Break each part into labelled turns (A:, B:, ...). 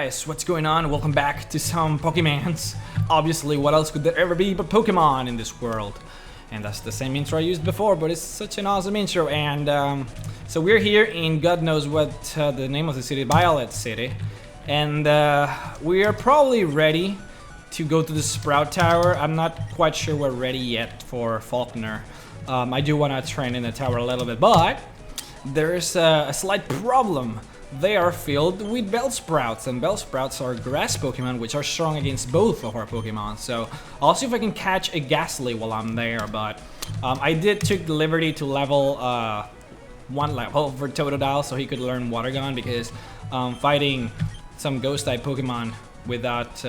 A: guys, what's going on? Welcome back to some Pokemons. Obviously, what else could there ever be but Pokemon in this world? And that's the same intro I used before, but it's such an awesome intro. And so we're here in God knows what the name of the city, Violet City. And we are probably ready to go to the Sprout Tower. I'm not quite sure we're ready yet for Falkner. I do want to train in the tower a little bit, but there's a slight problem. They are filled with Bellsprouts, and Bellsprouts are grass Pokemon, which are strong against both of our Pokemon. So I'll see if I can catch a Ghastly while I'm there, but I did take the liberty to level one level for Totodile so he could learn Water Gun, because fighting some Ghost-type Pokemon without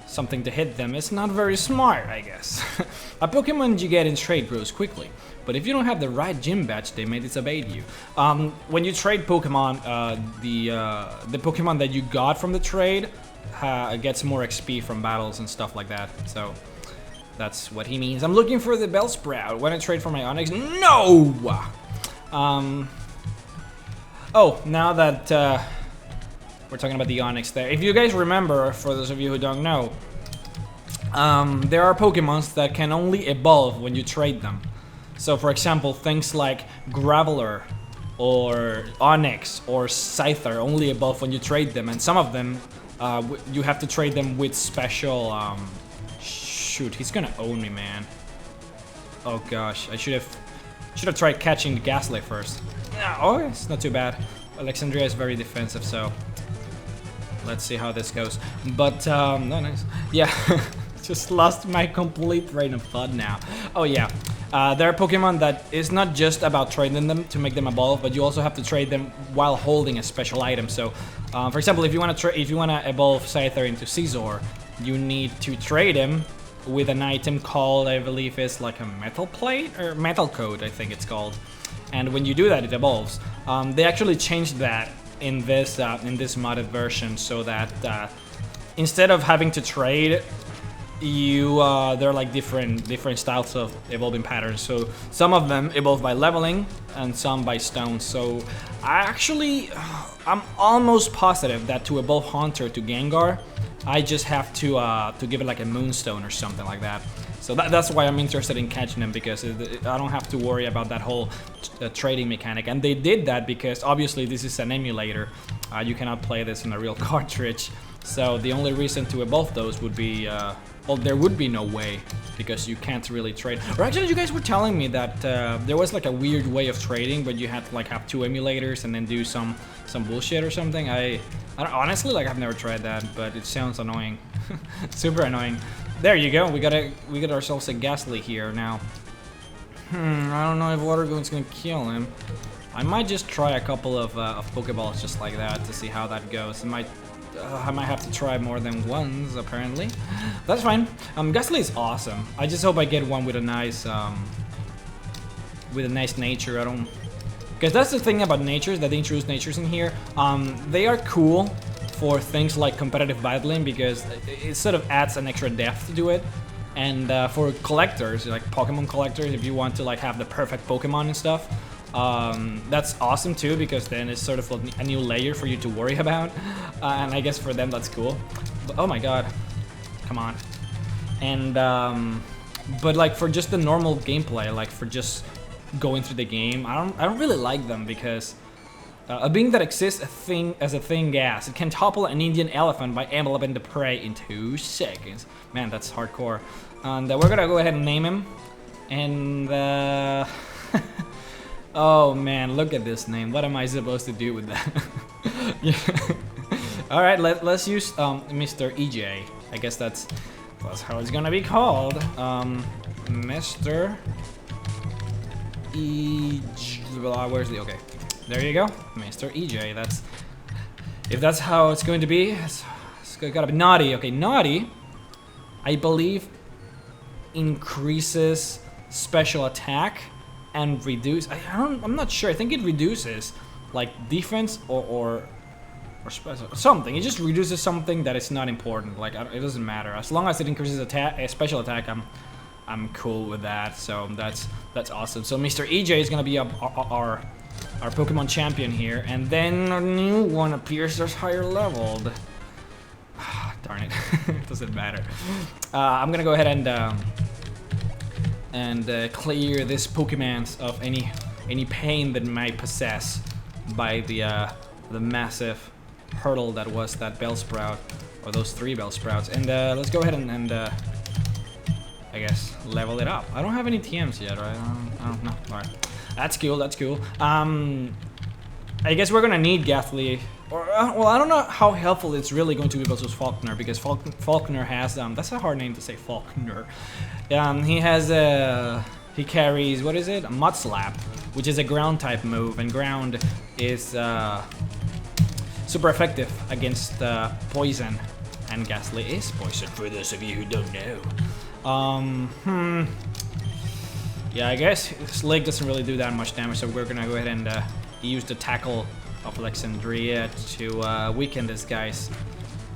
A: something to hit them is not very smart, I guess. A Pokemon you get in trade grows quickly, but if you don't have the right gym badge, they may disobey you. When you trade Pokemon, the Pokemon that you got from the trade gets more XP from battles and stuff like that. So that's what he means. I'm looking for the Bellsprout. When I trade for my Onix, no. Oh, now that we're talking about the Onix there. If you guys remember, for those of you who don't know, there are Pokemons that can only evolve when you trade them. So for example, things like Graveler or Onix or Scyther only evolve when you trade them, and some of them you have to trade them with special shoot, he's gonna own me, man. Oh gosh, I should have tried catching the Ghastly first. Oh, it's not too bad. Alexandria is very defensive, so let's see how this goes. But no, nice. Yeah, just lost my complete train of thought now. Oh yeah. There are Pokemon that is not just about trading them to make them evolve, but you also have to trade them while holding a special item. So, for example, if you want to evolve Scyther into Scizor, you need to trade him with an item called, I believe, is like a Metal Plate or Metal Coat, I think it's called. And when you do that, it evolves. They actually changed that in this modded version, so that instead of having to trade, they're like different styles of evolving patterns. So some of them evolve by leveling and some by stones. So I'm almost positive that to evolve Haunter to Gengar, I just have to give it like a Moonstone or something like that. So that's why I'm interested in catching them, because I don't have to worry about that whole trading mechanic. And they did that because obviously this is an emulator. You cannot play this in a real cartridge. So the only reason to evolve those would be, well, there would be no way, because you can't really trade. Or actually, you guys were telling me that there was like a weird way of trading, but you had to like have two emulators and then do some bullshit or something. I don't, honestly, like, I've never tried that, but it sounds annoying. Super annoying. There you go. We got ourselves a Ghastly here now. I don't know if Water Gun's gonna kill him. I might just try a couple of Pokeballs just like that to see how that goes. I might have to try more than once, apparently. That's fine. Ghastly is awesome. I just hope I get one with a nice nature. Because that's the thing about natures, that they introduce natures in here. They are cool for things like competitive battling, because it sort of adds an extra depth to it. And for collectors, like Pokemon collectors, if you want to like have the perfect Pokemon and stuff, that's awesome too, because then it's sort of a new layer for you to worry about, and I guess for them that's cool. But, oh my god, come on. And but like for just the normal gameplay, like for just going through the game, I don't really like them, because a being that exists as a thing gas, it can topple an Indian elephant by enveloping the prey in 2 seconds. Man, that's hardcore. And we're gonna go ahead and name him, and oh man, look at this name. What am I supposed to do with that? Yeah. All right, let's use Mr. EJ. I guess that's how it's gonna be called. Mr. EJ. Where's the okay? There you go, Mr. EJ. If that's how it's going to be. It's gotta be Naughty. Okay, Naughty, I believe, increases special attack and I'm not sure. I think it reduces like defense or special something. It just reduces something that is not important. Like it doesn't matter, as long as it increases special attack. I'm cool with that. So that's awesome. So Mr. EJ is gonna be our Pokemon champion here, and then a new one appears that's higher leveled. doesn't matter. I'm gonna go ahead and clear this Pokemon of any pain that might possess by the massive hurdle that was that Bellsprout, or those 3 Bellsprouts. And let's go ahead and I guess level it up. I don't have any TMs yet, right? I don't know. All right, that's cool. That's cool. I guess we're gonna need Ghastly. Or, well, I don't know how helpful it's really going to be versus Falkner, because Falkner has, that's a hard name to say, Falkner. He carries, what is it? A Mud Slap, which is a ground type move, and ground is super effective against poison, and Ghastly is poison, for those of you who don't know. Yeah, I guess Slick doesn't really do that much damage, so we're gonna go ahead and use the tackle of Alexandria to weaken this guys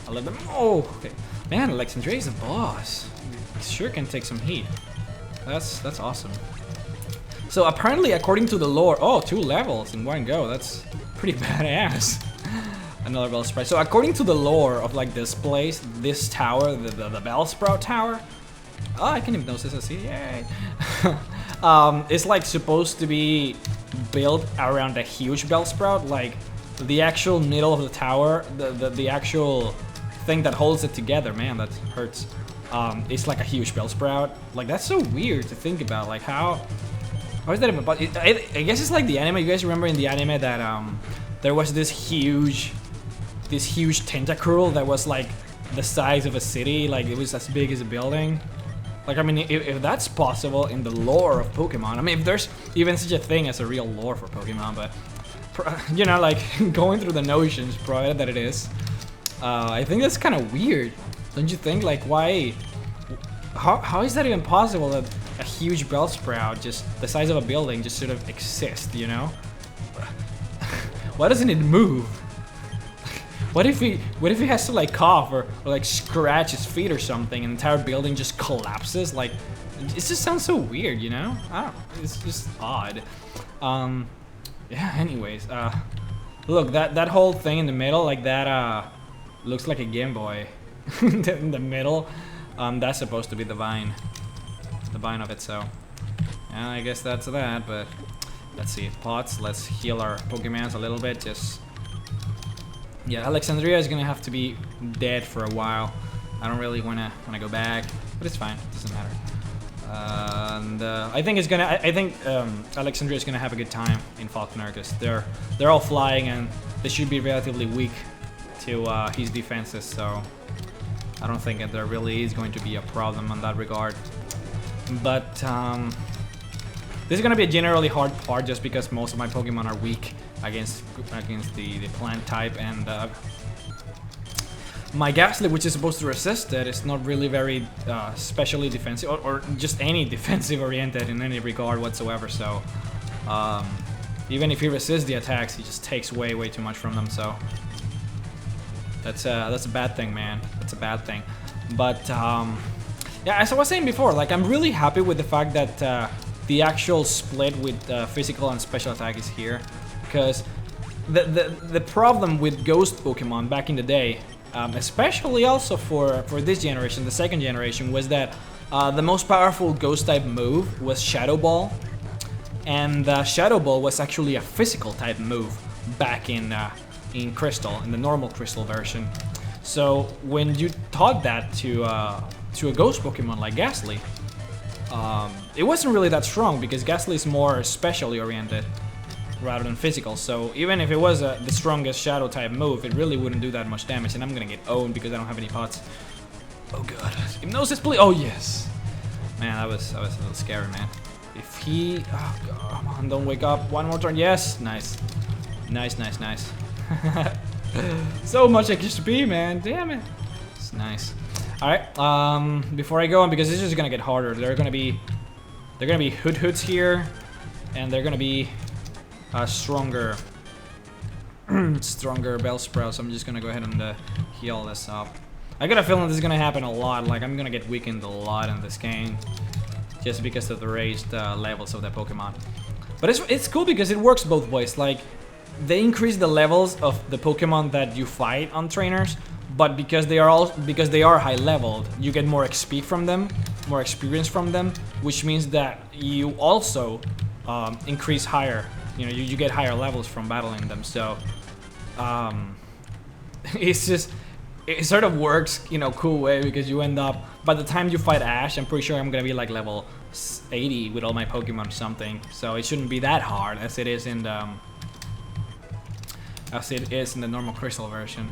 A: a little bit. Oh, okay. Man, Alexandria is a boss. Sure can take some heat. That's awesome. So apparently, according to the lore, oh, 2 levels in one go. That's pretty badass. Another Bellsprout. So according to the lore of like this place, this tower, the Bellsprout Tower. Oh, I can hypnosis SC. Yay. It's like supposed to be built around a huge Bellsprout, like the actual middle of the tower, the actual thing that holds it together. Man, that hurts. It's like a huge Bellsprout. Like, that's so weird to think about. Like, how is that even possible? I guess it's like the anime. You guys remember in the anime that there was this huge tentacle that was like the size of a city. Like, it was as big as a building. Like, I mean, if that's possible in the lore of Pokemon, I mean, if there's even such a thing as a real lore for Pokemon, but, you know, like, going through the notions, provided that it is, I think that's kind of weird, don't you think? Like, why, how is that even possible that a huge Bellsprout, just the size of a building, just sort of exists, you know? Why doesn't it move? What if he has to like cough or like scratch his feet or something and the entire building just collapses? Like, it just sounds so weird, you know? I don't know, it's just odd. Yeah, anyways, look, that whole thing in the middle, like that, looks like a Game Boy. In the middle, that's supposed to be the vine of it, so. Yeah, I guess that's that, but let's see, pots, let's heal our Pokemons a little bit, just. Yeah, Alexandria is gonna have to be dead for a while. I don't really wanna go back, but it's fine. It doesn't matter. And I think Alexandria is gonna have a good time in Falkner because they're all flying and they should be relatively weak to his defenses. So I don't think that there really is going to be a problem on that regard. But this is gonna be a generally hard part just because most of my Pokemon are weak against the plant type, and my Ghastly, which is supposed to resist it, is not really very specially defensive or just any defensive oriented in any regard whatsoever. So even if he resists the attacks, he just takes way too much from them. So that's a bad thing, man. That's a bad thing. But yeah, as I was saying before, like, I'm really happy with the fact that the actual split with physical and special attack is here. Because the problem with Ghost Pokemon back in the day, especially also for this generation, the second generation, was that the most powerful Ghost type move was Shadow Ball, and Shadow Ball was actually a physical type move back in Crystal, in the normal Crystal version. So when you taught that to a Ghost Pokemon like Ghastly, it wasn't really that strong because Ghastly is more specially oriented rather than physical, so even if it was the strongest shadow type move, it really wouldn't do that much damage, and I'm gonna get owned because I don't have any pots. Oh god. Hypnosis, please. Oh yes. Man, that was a little scary, man. If he, oh god, come on, don't wake up. One more turn. Yes. Nice. Nice. So much XP, man. Damn it. It's nice. All right. Before I go on, because this is gonna get harder, they're gonna be Hoods here, and they're gonna be stronger Bellsprout, so I'm just gonna go ahead and heal this up. I got a feeling this is gonna happen a lot, like I'm gonna get weakened a lot in this game, just because of the raised levels of the Pokemon. But it's cool because it works both ways, like they increase the levels of the Pokemon that you fight on trainers, but because they are high leveled, you get more XP from them, more experience from them, which means that you also increase higher. You know, you get higher levels from battling them. So it's just, it sort of works, you know, cool way, because you end up, by the time you fight Ash, I'm pretty sure I'm gonna be like level 80 with all my Pokemon or something. So it shouldn't be that hard as it is in the normal Crystal version.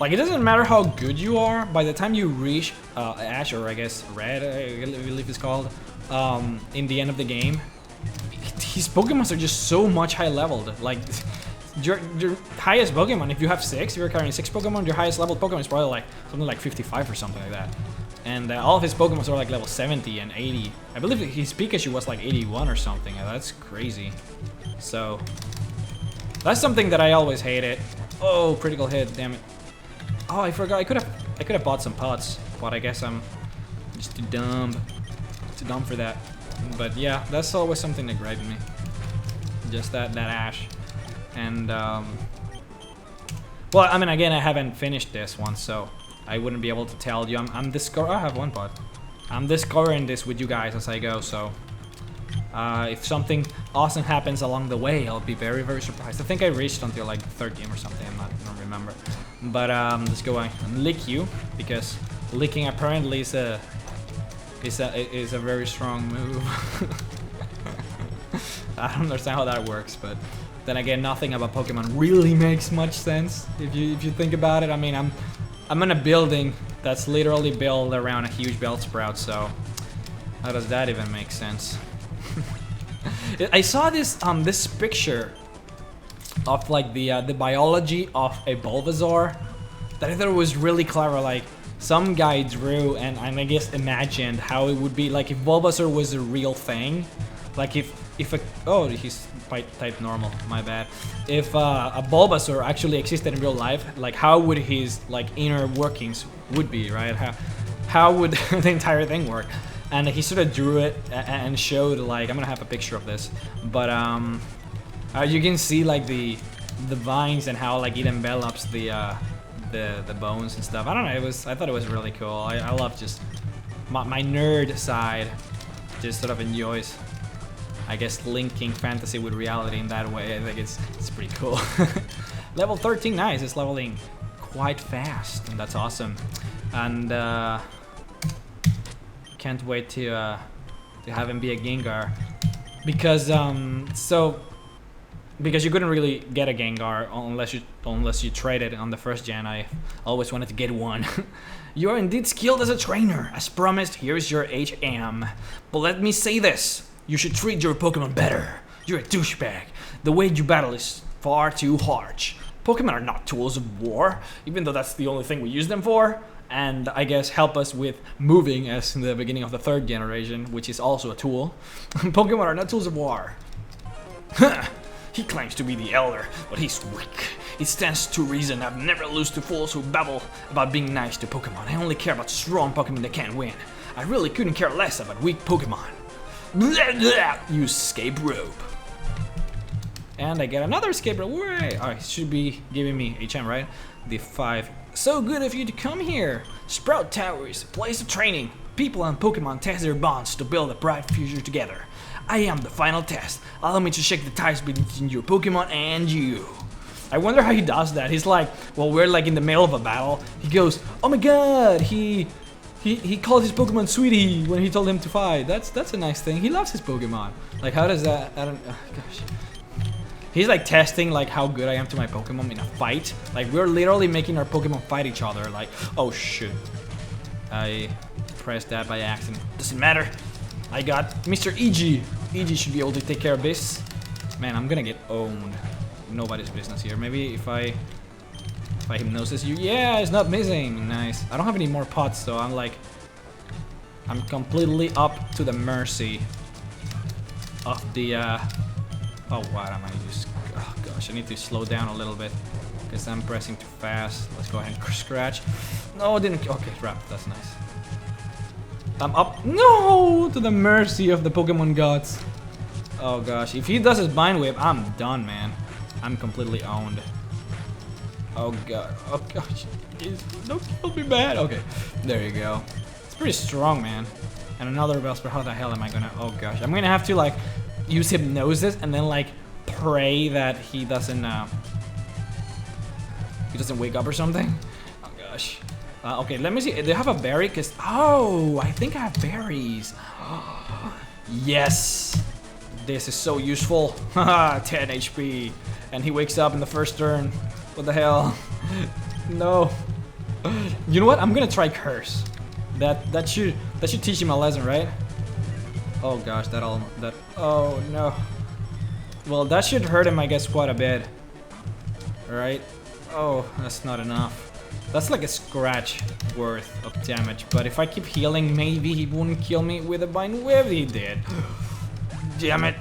A: Like, it doesn't matter how good you are, by the time you reach Ash, or I guess Red, I believe it's called, in the end of the game, his Pokemons are just so much high leveled. Like, your highest Pokemon, if you have 6, if you're carrying 6 Pokemon, your highest leveled Pokemon is probably like something like 55 or something like that. And all of his Pokemon are like level 70 and 80. I believe his Pikachu was like 81 or something. That's crazy. So that's something that I always hated. Oh, critical hit, damn it. Oh, I forgot. I could have bought some pots, but I guess I'm just too dumb for that. But yeah, that's always something that griped me. Just that Ash. And well, I mean, again, I haven't finished this one, so I wouldn't be able to tell you. I have one pot. I'm discovering this with you guys as I go, so if something awesome happens along the way, I'll be very, very surprised. I think I reached until like the 3rd game or something. I don't remember. But let's go and lick you, because licking apparently is a very strong move. I don't understand how that works, but then again, nothing about Pokemon really makes much sense if you think about it. I mean, I'm in a building that's literally built around a huge Bellsprout, so how does that even make sense? I saw this this picture of like the biology of a Bulbasaur that I thought was really clever. Like, some guy drew and I guess imagined how it would be like if Bulbasaur was a real thing. Like if oh, he's type normal, my bad. If a Bulbasaur actually existed in real life, like how would his like inner workings would be, right? How would the entire thing work? And he sort of drew it and showed, like, I'm gonna have a picture of this, but you can see like the vines and how like it envelops the bones and stuff. I don't know, I thought it was really cool. I love just my nerd side just sort of enjoys, I guess, linking fantasy with reality in that way. I think it's pretty cool. Level 13, nice. It's leveling quite fast, and that's awesome. And can't wait to have him be a Gengar, because because you couldn't really get a Gengar unless you traded on the 1st gen. I always wanted to get one. You are indeed skilled as a trainer. As promised, here's your HM. But let me say this. You should treat your Pokemon better. You're a douchebag. The way you battle is far too harsh. Pokemon are not tools of war, even though that's the only thing we use them for. And I guess help us with moving, as in the beginning of the 3rd generation, which is also a tool. Pokemon are not tools of war. He claims to be the elder, but he's weak. It stands to reason I've never lose to fools who babble about being nice to Pokemon. I only care about strong Pokemon that can't win. I really couldn't care less about weak Pokemon. Blah, blah. Use escape rope. And I get another escape rope. Way! Alright, should be giving me HM, right? The 5. So good of you to come here. Sprout Tower is a place of training. People and Pokemon test their bonds to build a bright future together. I am the final test. Allow me to shake the ties between your Pokemon and you. I wonder how he does that. He's like, well, we're like in the middle of a battle. He goes, oh my god, he called his Pokemon Sweetie when he told him to fight. That's a nice thing. He loves his Pokemon. Like, how does that? I don't. Oh, gosh. He's like testing like how good I am to my Pokemon in a fight. Like, we're literally making our Pokemon fight each other. Like, oh shoot, I pressed that by accident. Doesn't matter. I got Mr. EG. EG should be able to take care of this. Man, I'm gonna get owned. Nobody's business here. Maybe if I hypnosis you. Yeah, it's not missing. Nice. I don't have any more pots, so I'm completely up to the mercy of the oh, what am I just? Oh gosh, I need to slow down a little bit because I'm pressing too fast. Let's go ahead and scratch. No, it didn't. Okay, wrap. That's nice. I'm up. No, to the mercy of the Pokemon gods. Oh gosh, if he does his Mind Whip, I'm done, man. I'm completely owned. Oh god. Oh gosh. Don't kill me, man. Okay. There you go. It's pretty strong, man. And another Bellsprout. How the hell am I gonna... Oh gosh. I'm gonna have to like use Hypnosis and then like pray that he doesn't wake up or something. Oh gosh. Okay, let me see. Do you have a berry? Cause oh, I think I have berries. Yes. This is so useful. Haha, 10 HP. And he wakes up in the first turn. What the hell? No. You know what? I'm gonna try Curse. That should teach him a lesson, right? Oh gosh, oh no. Well, that should hurt him, I guess, quite a bit. Alright. Oh, that's not enough. That's like a scratch worth of damage. But if I keep healing, maybe he wouldn't kill me with a Vine Whip. He did. Damn it.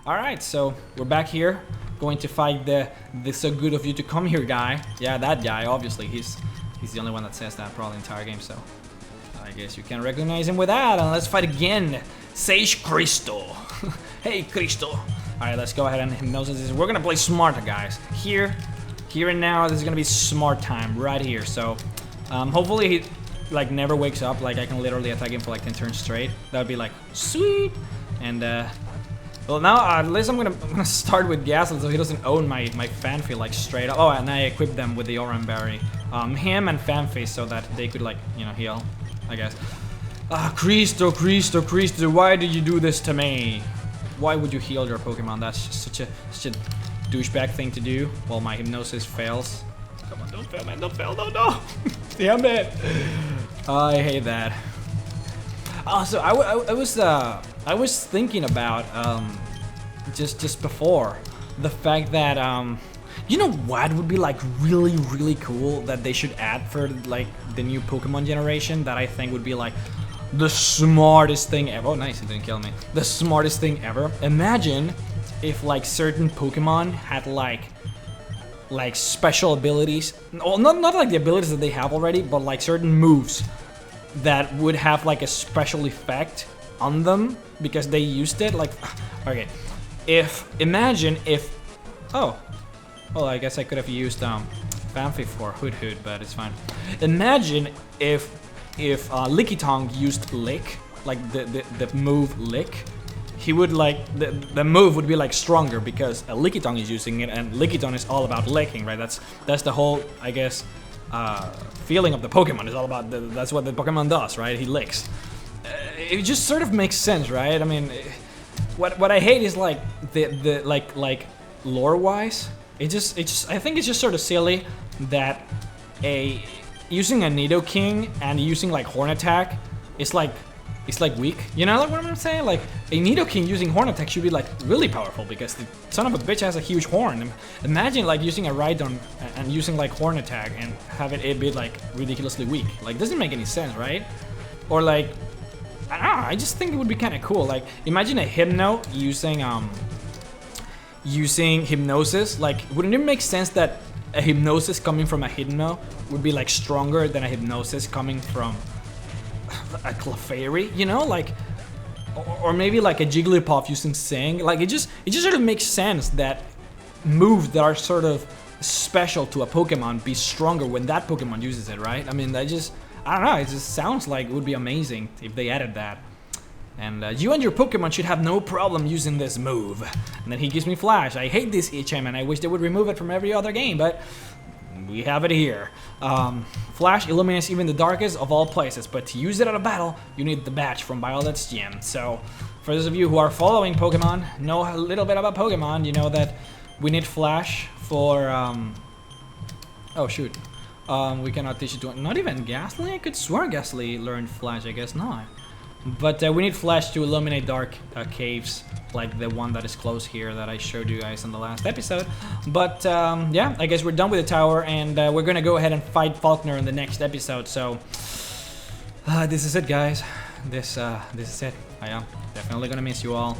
A: Alright, so we're back here. Going to fight the so good of you to come here guy. Yeah, that guy, obviously. He's the only one that says that probably the entire game, so I guess you can recognize him with that. And let's fight again. Sage Crystal. Hey, Crystal. Alright, let's go ahead and Hypnosis this. We're gonna play smarter, guys. Here and now, this is gonna be smart time right here. So, hopefully he like never wakes up. Like I can literally attack him for like 10 turns straight. That would be like sweet. And well now at least I'm gonna start with Gastly so he doesn't own my Phanpy like straight up. Oh, and I equip them with the Oran Berry. Him and Phanpy so that they could like heal, I guess. Crystal, why did you do this to me? Why would you heal your Pokemon? That's such a douchebag thing to do. Well, my Hypnosis fails. Come on, don't fail, man, don't fail, no. Damn it. I hate that. Also, I was thinking about just before the fact that you know what would be like really cool that they should add for like the new Pokemon generation that I think would be like the smartest thing ever. Oh, nice, it didn't kill me. The smartest thing ever. Imagine if like certain Pokemon had like special abilities. Well, not like the abilities that they have already, but like certain moves that would have like a special effect on them because they used it. Like, okay, imagine if, oh, well, I guess I could have used Phanpy for Hoot, but it's fine. Imagine if Lickitung used Lick, like the move Lick, he would like the move would be like stronger because Lickitung is using it, and Lickitung is all about licking, right? That's the whole, I guess, feeling of the Pokemon is all about that's what the Pokemon does, right? He licks. It just sort of makes sense, right? I mean, what I hate is like the like lore wise, it just I think it's just sort of silly that using a Nidoking and using like Horn Attack is like weak, you know, like what I'm saying? Like a Nidoking using Horn Attack should be like really powerful because the son of a bitch has a huge horn. Imagine like using a Rhydon and using like Horn Attack and having it be like ridiculously weak. Like, doesn't make any sense, right? Or like, I don't know, I just think it would be kind of cool. Like, imagine a Hypno using Hypnosis. Like, wouldn't it make sense that a Hypnosis coming from a Hypno would be like stronger than a Hypnosis coming from a Clefairy, you know, like, or maybe like a Jigglypuff using Sing. Like, it just sort of makes sense that moves that are sort of special to a Pokemon be stronger when that Pokemon uses it, right? I mean, I don't know, it just sounds like it would be amazing if they added that. And you and your Pokemon should have no problem using this move. And then he gives me Flash. I hate this HM and I wish they would remove it from every other game, but we have it here. Flash illuminates even the darkest of all places, but to use it at a battle, you need the badge from Violet's gym. So, for those of you who are following Pokemon, know a little bit about Pokemon, you know that we need Flash for, oh shoot. We cannot teach it to, not even Gastly? I could swear Gastly learned Flash, I guess not. But we need Flash to illuminate dark caves, like the one that is close here that I showed you guys in the last episode. But yeah, I guess we're done with the tower, and we're gonna go ahead and fight Falkner in the next episode. So this is it, guys. This is it. I am definitely gonna miss you all.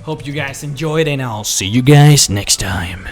A: Hope you guys enjoyed, and I'll see you guys next time.